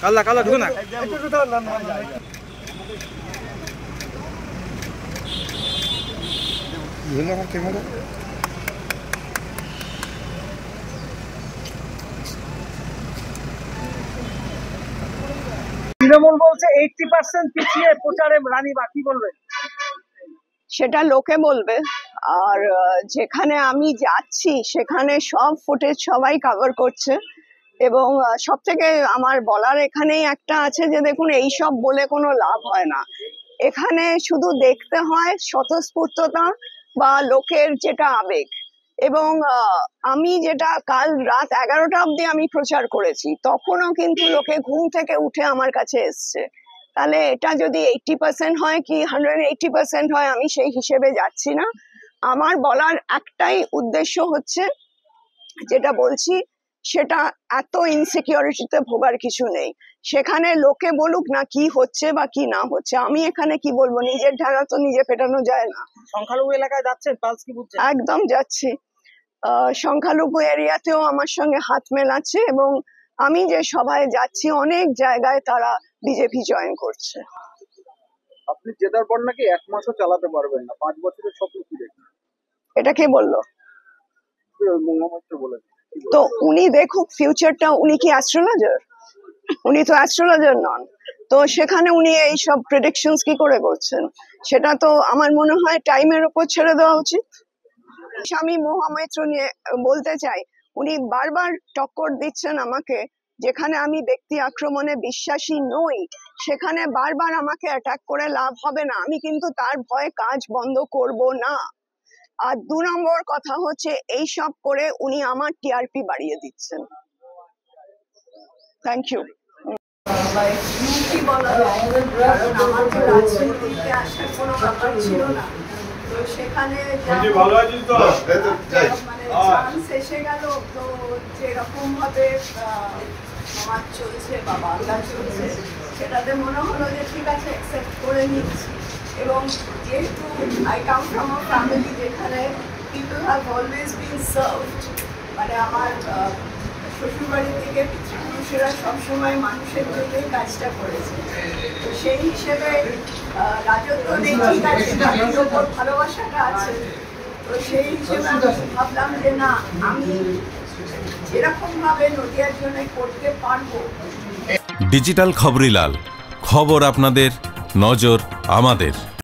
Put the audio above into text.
কালা কালা ঢুকে না তৃণমূল বলছে 80% পিছিয়ে প্রচারে রানীবাগ, কি বলবেন? সেটা লোকে বলবে। আর যেখানে আমি যাচ্ছি সেখানে সব ফুটেজ সবাই কভার করছে, এবং সব থেকে আমার বলার এখানেই একটা আছে যে দেখুন, এইসব বলে কোনো লাভ হয় না। এখানে শুধু দেখতে হয় স্বতঃস্ফূর্ততা বা লোকের যেটা আবেগ। এবং আমি যেটা কাল রাত 11টা অব্দি আমি প্রচার করেছি, তখনও কিন্তু লোকে ঘুম থেকে উঠে আমার কাছে এসছে। তাহলে এটা যদি 80% হয় কি 180% হয়, আমি সেই হিসেবে যাচ্ছি না। আমার বলার একটাই উদ্দেশ্য হচ্ছে, যেটা বলছি সেটা এত ইনসিকিউরিটিতে ভোগার কিছু নেই। সেখানে লোকে বলুক না কি হচ্ছে বা কি না হচ্ছে, আমি এখানে কি বলবো? নিজের ঢালা তো নিজে পেটানো যায় না। সংখ্যালঘু এলাকায় যাচ্ছেন, পালস কি বুঝছেন? একদম যাচ্ছি। সংখ্যালঘু এরিয়াতেও আমার সঙ্গে হাত মেলাচ্ছে, এবং আমি যে সভায় যাচ্ছি অনেক জায়গায় তারা বিজেপি জয়েন করছে। আপনি জেতার পর নাকি 1 মাসও চালাতে পারবেন না, 5 বছরের স্বপ্ন কি দেখেন? এটা কে বললো? বলেন তো উনি দেখুক ফিউচারটা। উনি কি অ্যাস্ট্রোলজার? উনি তো অ্যাস্ট্রোলজার নন। তো সেখানে উনি এইসব প্রেডিকশনস কি করে করছেন? সেটা তো আমার মনে হয় টাইমের উপর ছেড়ে দেওয়া উচিত। স্বামী মহামৈত্র নিয়ে বলতে চাই, উনি বারবার টক্কর দিচ্ছেন আমাকে। যেখানে আমি ব্যক্তি আক্রমণে বিশ্বাসী নই, সেখানে বারবার আমাকে অ্যাটাক করে লাভ হবে না। আমি কিন্তু তার ভয়ে কাজ বন্ধ করব না। আর 2 নম্বর কথা হচ্ছে, এইসব করে উনি আমার টিআরপি বাড়িয়ে দিচ্ছেন। Thank you. আমার তো রাজনীতিতে আসার কোনো ব্যাপার ছিল না, তো সেখানে মানে চান্স এসে গেল। তো যেরকম ভাবে সমাজ চলছে বা বাংলা চলছে, সেটাতে মনে হলো যে ঠিক আছে, অ্যাকসেপ্ট করে নিচ্ছি। এবং যেহেতু I come from a family যেখানে people have always been served, মানে আমার শ্বশুরবাড়ি থেকে পিতৃপুরুষেরা সবসময় মানুষের জন্যই কাজটা করেছে। তো সেই হিসেবে রাজত্ব নেই, ঠিক আছে, তাদের ওপর ভালোবাসাটা আছে। তো সেই হিসেবে আমি ভাবলাম যে না, আমি যেরকম ভাবে নদিয়ার জন্য করতে পারবো। ডিজিটাল খবরিলাল, খবর আপনাদের, নজর আমাদের।